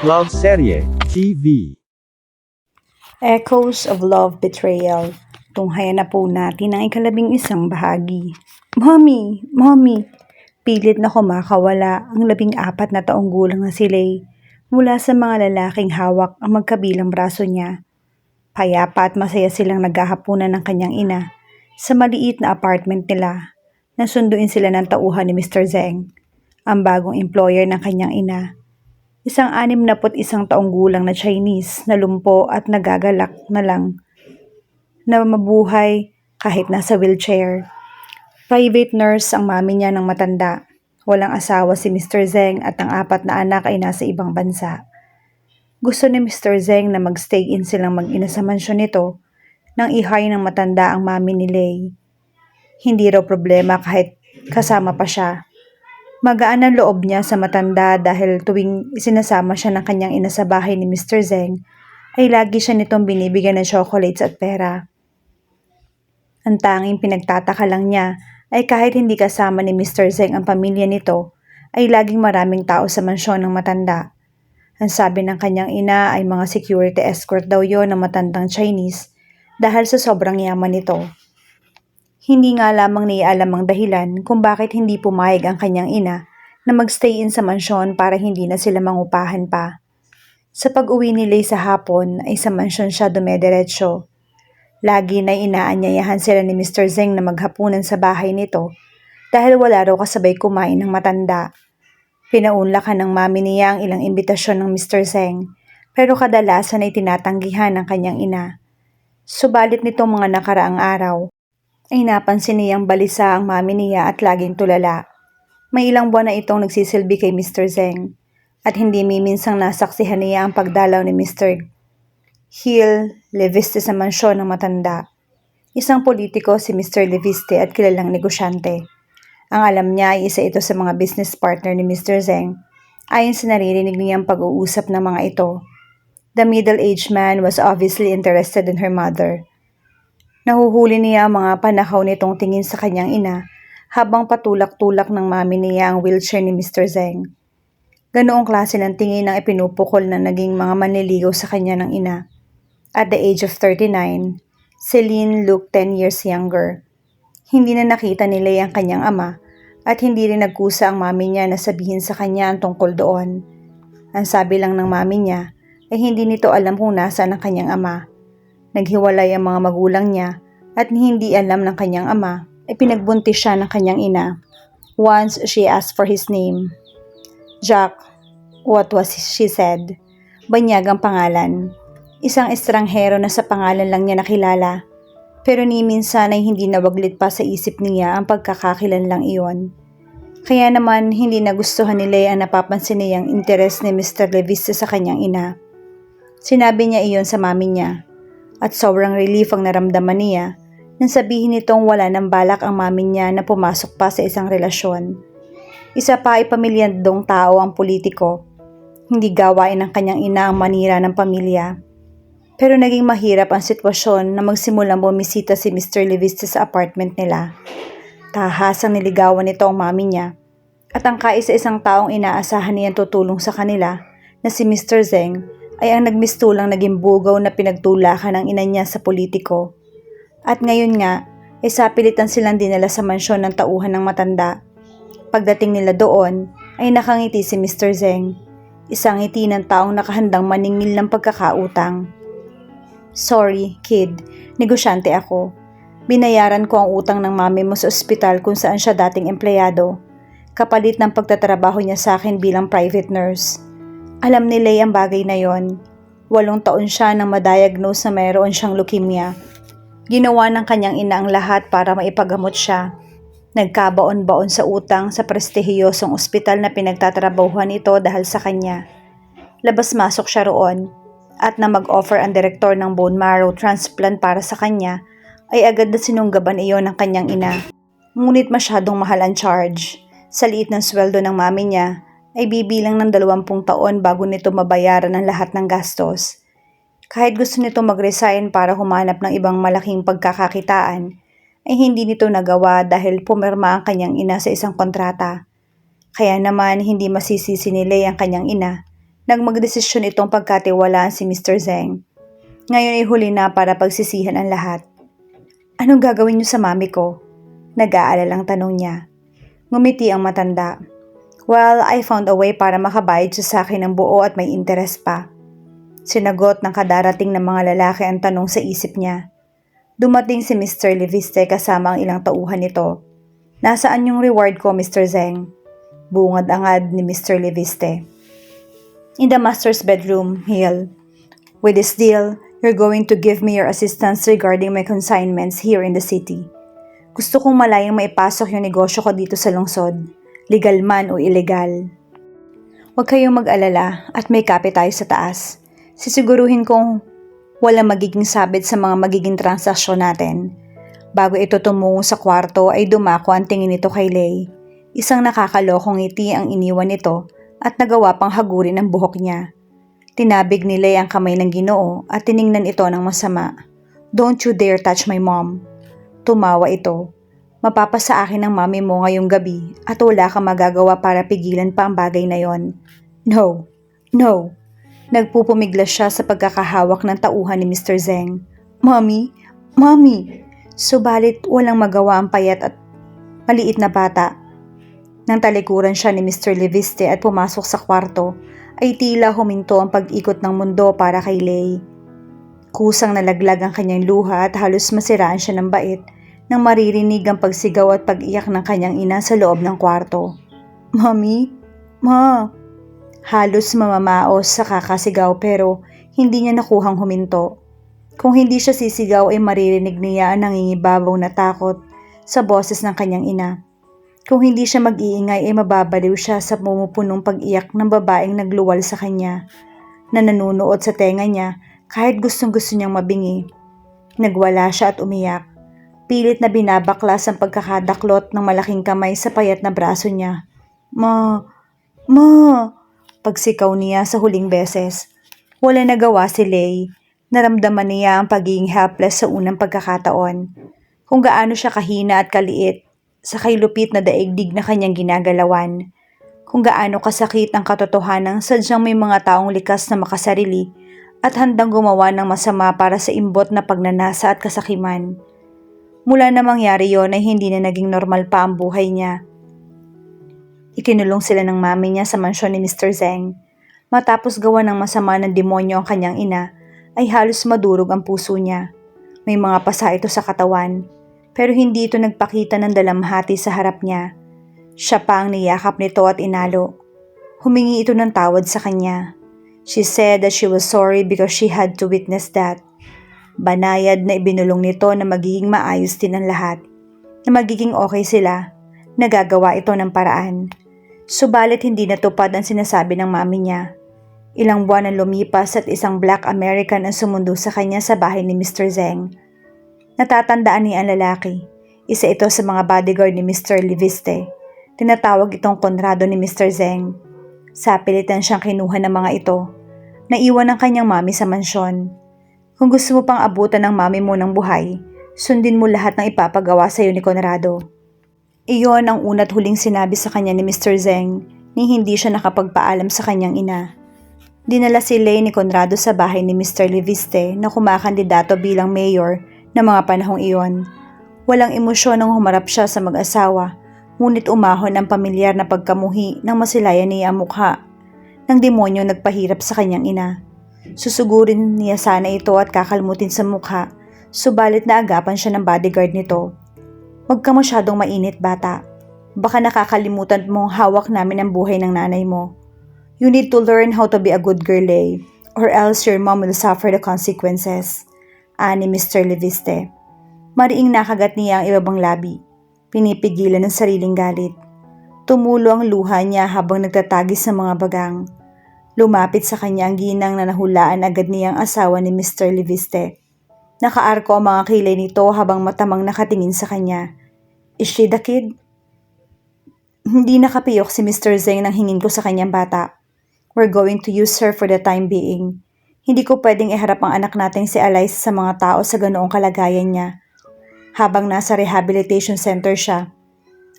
Love Serye TV. Echoes of Love Betrayal. Tunghayan na po natin ang ika-11 bahagi. Mommy! Mommy! Pilit na kumakawala ang 14 na taong gulang na si Lay mula sa mga lalaking hawak ang magkabilang braso niya. Payapa at masaya silang naghahapunan ng kanyang ina sa maliit na apartment nila. Nasunduin sila ng tauhan ni Mr. Zeng, ang bagong employer ng kanyang ina. Isang 61 taong gulang na Chinese na lumpo at nagagalak na lang na mabuhay kahit nasa wheelchair. Private nurse ang mami niya ng matanda. Walang asawa si Mr. Zeng at ang 4 na anak ay nasa ibang bansa. Gusto ni Mr. Zeng na mag-stay-in silang mag-ina sa mansyon nito nang i-hire ng matanda ang mami ni Lay. Hindi raw problema kahit kasama pa siya. Magaan ang loob niya sa matanda dahil tuwing isinasama siya ng kanyang ina sa bahay ni Mr. Zeng, ay lagi siya nitong binibigyan ng chocolates at pera. Ang tanging pinagtataka lang niya ay kahit hindi kasama ni Mr. Zeng ang pamilya nito, ay laging maraming tao sa mansyon ng matanda. Ang sabi ng kanyang ina ay mga security escort daw yon ng matandang Chinese dahil sa sobrang yaman nito. Hindi nga lamang niya alam ang dahilan kung bakit hindi pumayag ang kanyang ina na magstay-in sa mansyon para hindi na sila mangupahan pa. Sa pag-uwi ni Lay sa hapon ay sa mansyon siya dumediretso. Lagi na inaanyayahan sila ni Mr. Zeng na maghapunan sa bahay nito dahil wala raw kasabay kumain ng matanda. Pinaunlakan ng mami niya ang ilang imbitasyon ng Mr. Zeng pero kadalasan ay tinatanggihan ng kanyang ina. Subalit nitong mga nakaraang araw, ay napansin niyang balisa ang mami niya at laging tulala. May ilang buwan na itong nagsisilbi kay Mr. Zeng at hindi miminsang nasaksihan niya ang pagdalaw ni Mr. Gil Leviste sa mansyon ng matanda. Isang politiko si Mr. Leviste at kilalang negosyante. Ang alam niya ay isa ito sa mga business partner ni Mr. Zeng ayon sa naririnig niyang pag-uusap ng mga ito. The middle-aged man was obviously interested in her mother. Nahuhuli niya ang mga panakaw nitong tingin sa kanyang ina habang patulak-tulak ng mami niya ang wheelchair ni Mr. Zeng. Ganoong klase ng tingin ang ipinupukol na naging mga manliligaw sa kanya ng ina. At the age of 39, Celine looked 10 years younger. Hindi na nakita ni Lay ang kanyang ama at hindi rin nagkusa ang mami niya na sabihin sa kanya ang tungkol doon. Ang sabi lang ng mami niya ay hindi nito alam kung nasaan ang kanyang ama. Naghiwalay ang mga magulang niya at hindi alam ng kanyang ama ay pinagbuntis siya ng kanyang ina. Once she asked for his name. Jack, what was she said? Banyag ang pangalan. Isang estranghero na sa pangalan lang niya nakilala. Pero ni minsan ay hindi nawaglit pa sa isip niya ang pagkakakilan lang iyon. Kaya naman hindi nagustuhan ni Lay ang napapansin niyang interes ni Mr. Leviste sa kanyang ina. Sinabi niya iyon sa mami niya. At sobrang relief ang naramdaman niya nang sabihin nitong wala nang balak ang mami niya na pumasok pa sa isang relasyon. Isa pa ay pamilyadong tao ang politiko. Hindi gawain ng kanyang ina ang manira ng pamilya. Pero naging mahirap ang sitwasyon na magsimulang bumisita si Mr. Leviste sa apartment nila. Tahasang niligawan nito ang mami niya at ang kaisa-isang taong inaasahan niyang tutulong sa kanila na si Mr. Zeng ay ang nagmistulang naging bugaw na pinagtulakan ng ina niya sa politiko. At ngayon nga, ay sapilitan silang dinala sa mansyon ng tauhan ng matanda. Pagdating nila doon, ay nakangiti si Mr. Zeng. Isang ngiti ng taong nakahandang maningil ng pagkakautang. Sorry, kid. Negosyante ako. Binayaran ko ang utang ng mami mo sa ospital kung saan siya dating empleyado. Kapalit ng pagtatrabaho niya sa akin bilang private nurse. Alam ni Lay ang bagay na yon. 8 taon siya nang madiagnose na mayroon siyang leukemia. Ginawa ng kanyang ina ang lahat para maipagamot siya. Nagkabaon-baon sa utang sa prestihiyosong ospital na pinagtatrabahuhan ito dahil sa kanya. Labas-masok siya roon at na mag-offer ang direktor ng bone marrow transplant para sa kanya ay agad na sinunggaban iyon ng kanyang ina. Ngunit masyadong mahal ang charge. Sa liit ng sweldo ng mami niya, ay bibilang ng 20 taon bago nito mabayaran ang lahat ng gastos. Kahit gusto nito mag-resign para humanap ng ibang malaking pagkakakitaan, ay hindi nito nagawa dahil pumirma ang kanyang ina sa isang kontrata. Kaya naman hindi masisisi ni Lay ang kanyang ina Nagmagdesisyon itong pagkatiwalaan si Mr. Zeng. Ngayon ay huli na para pagsisihan ang lahat. Anong gagawin niyo sa mami ko? Nag-aalalang tanong niya. Ngumiti ang matanda. Well, I found a way para makabayad siya sa akin ng buo at may interes pa. Sinagot ng kadarating ng mga lalaki ang tanong sa isip niya. Dumating si Mr. Leviste kasama ang ilang tauhan nito. Nasaan yung reward ko, Mr. Zeng? Bungad-angad ni Mr. Leviste. In the master's bedroom, Hill. With this deal, you're going to give me your assistance regarding my consignments here in the city. Gusto kong malayang maipasok yung negosyo ko dito sa lungsod, legal man o illegal. Huwag kayong mag-alala at may kape tayo sa taas. Sisiguruhin kong walang magiging sabit sa mga magiging transaksyon natin. Bago ito tumungo sa kwarto ay dumako ang tingin nito kay Lei. Isang nakakalokong ngiti ang iniwan nito at nagawa pang hagurin ang buhok niya. Tinabig ni Lei ang kamay ng Ginoo at tiningnan ito ng masama. Don't you dare touch my mom. Tumawa ito. Mapapasa akin ng mami mo ngayong gabi at wala kang magagawa para pigilan pa ang bagay na yon. No, no. Nagpupumiglas siya sa pagkakahawak ng tauhan ni Mr. Zeng. Mommy, mommy. Subalit walang magawa ang payat at maliit na bata. Nang talikuran siya ni Mr. Leviste at pumasok sa kwarto, ay tila huminto ang pag-ikot ng mundo para kay Lei. Kusang nalaglag ang kanyang luha at halos masiraan siya ng bait nang maririnig ang pagsigaw at pag-iyak ng kanyang ina sa loob ng kwarto. Mommy? Ma? Halos mamamaos sa kakasigaw pero hindi niya nakuhang huminto. Kung hindi siya sisigaw ay maririnig niya ang nangingibabaw na takot sa boses ng kanyang ina. Kung hindi siya mag-iingay ay mababaliw siya sa pumupunong pag-iyak ng babaeng nagluwal sa kanya, na nanunuot sa tenga niya kahit gustong-gusto niyang mabingi. Nagwala siya at umiyak. Pilit na binabaklas ang pagkakadaklot ng malaking kamay sa payat na braso niya. Ma! Ma! Pagsikaw niya sa huling beses. Wala nagawa si Lei. Naramdaman niya ang pagiging helpless sa unang pagkakataon. Kung gaano siya kahina at kaliit, sa kailupit na daigdig na kanyang ginagalawan. Kung gaano kasakit ang katotohanang sadyang may mga taong likas na makasarili at handang gumawa ng masama para sa imbot na pagnanasa at kasakiman. Mula na mangyari yon ay hindi na naging normal pa ang buhay niya. Ikinulong sila ng mami niya sa mansyon ni Mr. Zeng. Matapos gawa ng masama ng demonyo ang kanyang ina, ay halos madurog ang puso niya. May mga pasa ito sa katawan. Pero hindi ito nagpakita ng dalamhati sa harap niya. Siya pa ang niyakap nito at inalo. Humingi ito ng tawad sa kanya. She said that she was sorry because she had to witness that. Banayad na ibinulong nito na magiging maayos din ang lahat. Na magiging okay sila. Nagagawa ito ng paraan. Subalit hindi natupad ang sinasabi ng mami niya. Ilang buwan ang lumipas at isang Black American ang sumundo sa kanya sa bahay ni Mr. Zeng. Natatandaan niya ang lalaki. Isa ito sa mga bodyguard ni Mr. Leviste. Tinatawag itong Conrado ni Mr. Zeng. Sa pilitan siyang kinuha ng mga ito. Naiwan ang kanyang mami sa mansyon. Kung gusto mo pang abutan ng mami mo ng buhay, sundin mo lahat ng ipapagawa sa iyo ni Conrado. Iyon ang una't huling sinabi sa kanya ni Mr. Zeng ni hindi siya nakapagpaalam sa kanyang ina. Dinala si Lei ni Conrado sa bahay ni Mr. Leviste na kumakandidato bilang mayor na mga panahong iyon. Walang emosyon nang humarap siya sa mag-asawa, ngunit umahon ang pamilyar na pagkamuhi nang masilayan niya ang mukha ng demonyo nagpahirap sa kanyang ina. Susugurin niya sana ito at kakalmutin sa mukha, subalit naagapan siya ng bodyguard nito. Huwag ka masyadong mainit, bata. Baka nakakalimutan mong hawak namin ang buhay ng nanay mo. You need to learn how to be a good girl, Lei, or else your mom will suffer the consequences. Ani Mr. Leviste. Mariing nakagat niya ang ibabang labi. Pinipigilan ng sariling galit. Tumulo ang luha niya habang nagtatagis ng mga bagang. Lumapit sa kanya ang ginang na nahulaan agad niyang asawa ni Mr. Leviste. Nakaarko ang mga kilay nito habang matamang nakatingin sa kanya. Is she the kid? Hindi nakapiyok si Mr. Zeng nang hingin ko sa kanyang bata. We're going to use her for the time being. Hindi ko pwedeng iharap ang anak nating si Alice sa mga tao sa ganoong kalagayan niya. Habang nasa rehabilitation center siya,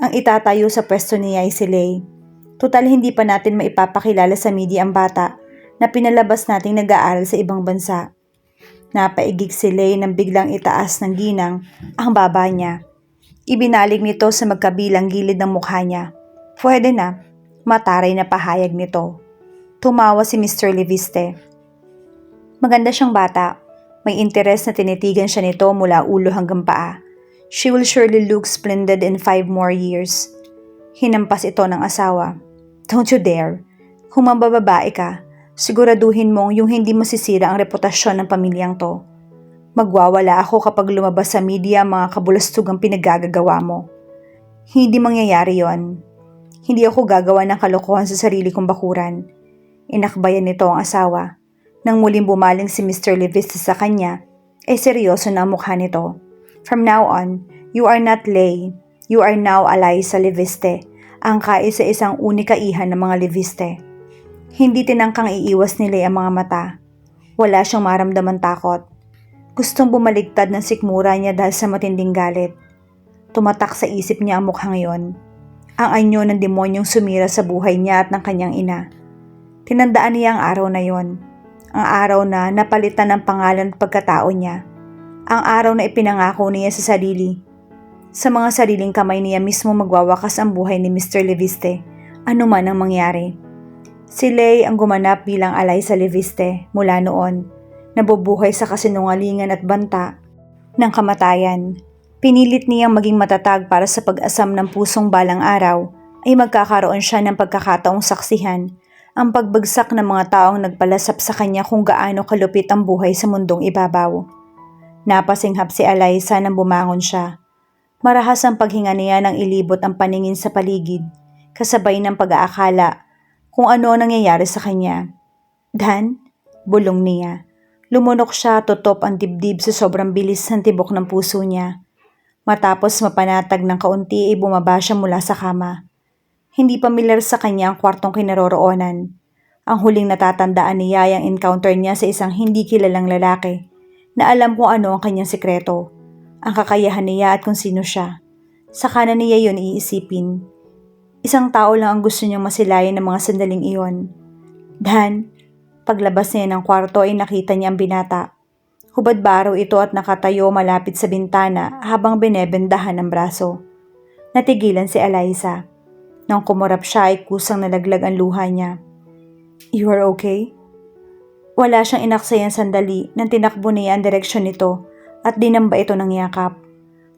ang itatayo sa pwesto niya ay si Lei. Tutal hindi pa natin maipapakilala sa media ang bata na pinalabas nating nag-aaral sa ibang bansa. Napaigig si Lay nang biglang itaas ng ginang ang baba niya. Ibinalig nito sa magkabilang gilid ng mukha niya. Pwede na, mataray na pahayag nito. Tumawa si Mr. Leviste. Maganda siyang bata. May interes na tinitigan siya nito mula ulo hanggang paa. She will surely look splendid in 5 more years. Hinampas ito ng asawa. Don't you dare. Kung mambababae ka, siguraduhin mong yung hindi masisira ang reputasyon ng pamilyang to. Magwawala ako kapag lumabas sa media ang mga kabulastugang pinaggagawa mo. Hindi mangyayari yon. Hindi ako gagawa ng kalokohan sa sarili kong bakuran. Inakbayan nito ang asawa. Nang muling bumaling si Mr. Leviste sa kanya, seryoso na ang mukha nito. From now on, you are not Lay. You are now Eliza Leviste, ang kaisa-isang unika iha ng mga Leviste. Hindi tinangkang iiwas ni Lay ang mga mata. Wala siyang maramdaman takot. Gustong bumaligtad ng sikmura niya dahil sa matinding galit. Tumatak sa isip niya ang mukhang iyon. Ang anyo ng demonyong sumira sa buhay niya at ng kanyang ina. Tinandaan niya ang araw na yon. Ang araw na napalitan ng pangalan at pagkatao niya. Ang araw na ipinangako niya sa sarili. Sa mga sariling kamay niya mismo magwawakas ang buhay ni Mr. Leviste, ano man ang mangyari. Si Lay ang gumanap bilang Eliza Leviste mula noon. Nabubuhay sa kasinungalingan at banta ng kamatayan. Pinilit niyang maging matatag para sa pag-asam ng pusong balang araw ay magkakaroon siya ng pagkakataong saksihan ang pagbagsak ng mga taong nagpalasap sa kanya kung gaano kalupit ang buhay sa mundong ibabaw. Napasinghap si Eliza nang bumangon siya. Marahas ang paghinga niya nang ilibot ang paningin sa paligid, kasabay ng pag-aakala kung ano ang nangyayari sa kanya. Dan, bulong niya. Lumunok siya, tutop ang dibdib sa sobrang bilis ng tibok ng puso niya. Matapos mapanatag ng kaunti ay bumaba siya mula sa kama. Hindi pamilyar sa kanya ang kwartong kinaroroonan. Ang huling natatandaan niya ay ang encounter niya sa isang hindi kilalang lalaki na alam kung ano ang kanyang sikreto, ang kakayahan niya at kung sino siya. Sa kanan niya yun iisipin. Isang tao lang ang gusto niyang masilayan ng mga sandaling iyon. Dan, paglabas niya ng kwarto ay nakita niya ang binata. Hubad baraw ito at nakatayo malapit sa bintana habang binebendahan ng braso. Natigilan si Eliza. Nang kumurap siya ay kusang nalaglag ang luha niya. You are okay? Wala siyang inaksayang sandali nang tinakbo niya ang direksyon nito at dinamba ito ng yakap.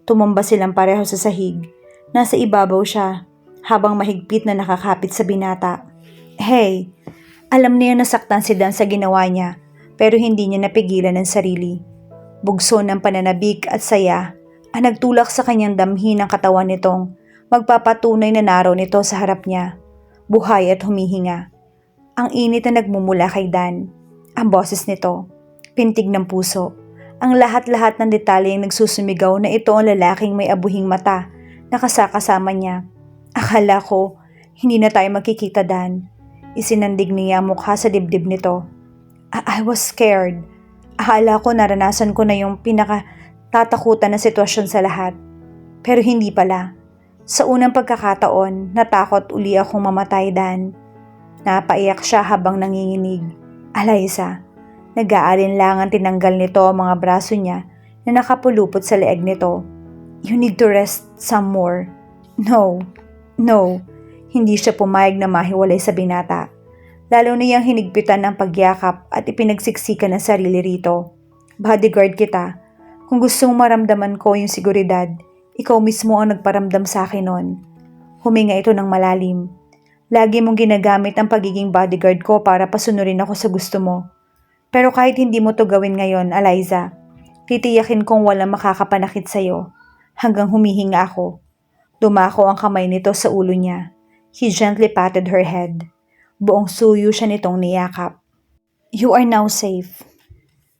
Tumumba silang pareho sa sahig. Nasa ibabaw siya habang mahigpit na nakakapit sa binata. Hey! Alam niya nasaktan si Dan sa ginawa niya pero hindi niya napigilan ang sarili. Bugso ng pananabik at saya ang nagtulak sa kanyang damhin ng katawan nitong magpapatunay na naraw nito sa harap niya. Buhay at humihinga. Ang init na nagmumula kay Dan. Ang boses nito, pintig ng puso. Ang lahat-lahat ng detalyeng nagsusumigaw na ito ang lalaking may abuhing mata na kasakasama niya. Akala ko, hindi na tayo magkikita, Dan. Isinandig niya ang mukha sa dibdib nito. I was scared. Akala ko naranasan ko na yung pinakatatakutan na sitwasyon sa lahat. Pero hindi pala. Sa unang pagkakataon, natakot uli akong mamatay, Dan. Napaiyak siya habang nanginginig. Eliza, nag-aalinlangan tinanggal nito ang mga braso niya na nakapulupot sa leeg nito. You need to rest some more. No. Hindi siya pumayag na mahiwalay sa binata. Lalo niyang hinigpitan ng pagyakap at ipinagsiksikan ang sarili rito. Bodyguard kita. Kung gusto mong maramdaman ko yung seguridad, ikaw mismo ang nagparamdam sa akin noon. Huminga ito ng malalim. Lagi mong ginagamit ang pagiging bodyguard ko para pasunurin ako sa gusto mo. Pero kahit hindi mo to gawin ngayon, Eliza, titiyakin kong walang makakapanakit sa'yo. Hanggang humihinga ako. Dumako ang kamay nito sa ulo niya. He gently patted her head. Buong suyo siya nitong niyakap. You are now safe.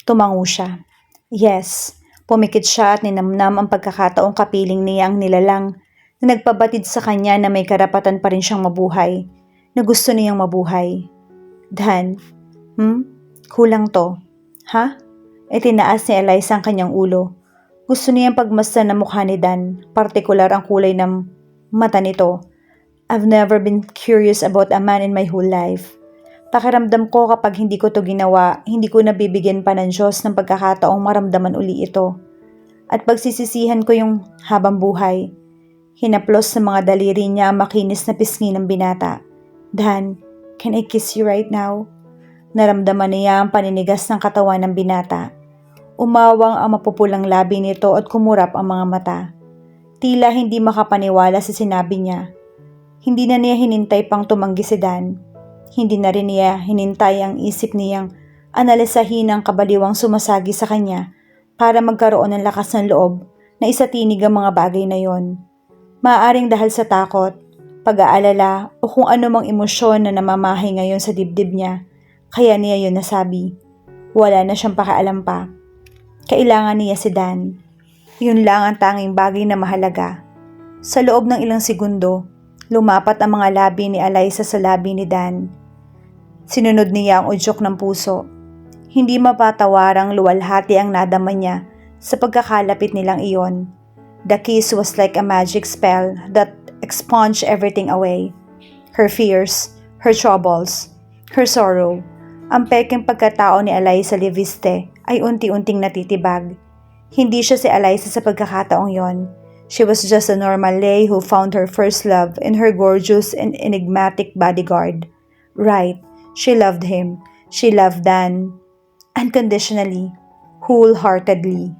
Tumango siya. Yes, pumikit siya at ninamnam ang pagkakataong kapiling niya ang nilalang na nagpabatid sa kanya na may karapatan pa rin siyang mabuhay, na gusto niyang mabuhay. Dan, kulang to. Ha? Tinaas ni Eliza ang kanyang ulo. Gusto niyang pagmasdan ng mukha ni Dan, partikular ang kulay ng mata nito. I've never been curious about a man in my whole life. Pakiramdam ko kapag hindi ko to ginawa, hindi ko nabibigyan pa ng Diyos ng pagkakataong maramdaman uli ito. At pagsisisihan ko yung habang buhay. Hinaplos sa mga daliri niya ang makinis na pisngi ng binata. Dan, can I kiss you right now? Naramdaman niya ang paninigas ng katawan ng binata. Umawang ang mapupulang labi nito at kumurap ang mga mata. Tila hindi makapaniwala sa sinabi niya. Hindi na niya hinintay pang tumanggi si Dan. Hindi na rin niya hinintay ang isip niyang analisahin ang kabaliwang sumasagi sa kanya para magkaroon ng lakas ng loob na isatinig ang mga bagay na yon. Maaaring dahil sa takot, pag-aalala o kung anumang emosyon na namamahay ngayon sa dibdib niya, kaya niya yun nasabi. Wala na siyang pakialam pa. Kailangan niya si Dan. Yun lang ang tanging bagay na mahalaga. Sa loob ng ilang segundo, lumapat ang mga labi ni Alyssa sa labi ni Dan. Sinunod niya ang udyok ng puso. Hindi mapatawarang luwalhati ang nadama niya sa pagkakalapit nilang iyon. The kiss was like a magic spell that expunged everything away. Her fears, her troubles, her sorrow. Ang peking pagkatao ni Alyssa Leviste ay unti-unting natitibag. Hindi siya si Alyssa sa pagkakataong yon. She was just a normal lay who found her first love in her gorgeous and enigmatic bodyguard. Right, she loved him. She loved Dan. Unconditionally, wholeheartedly.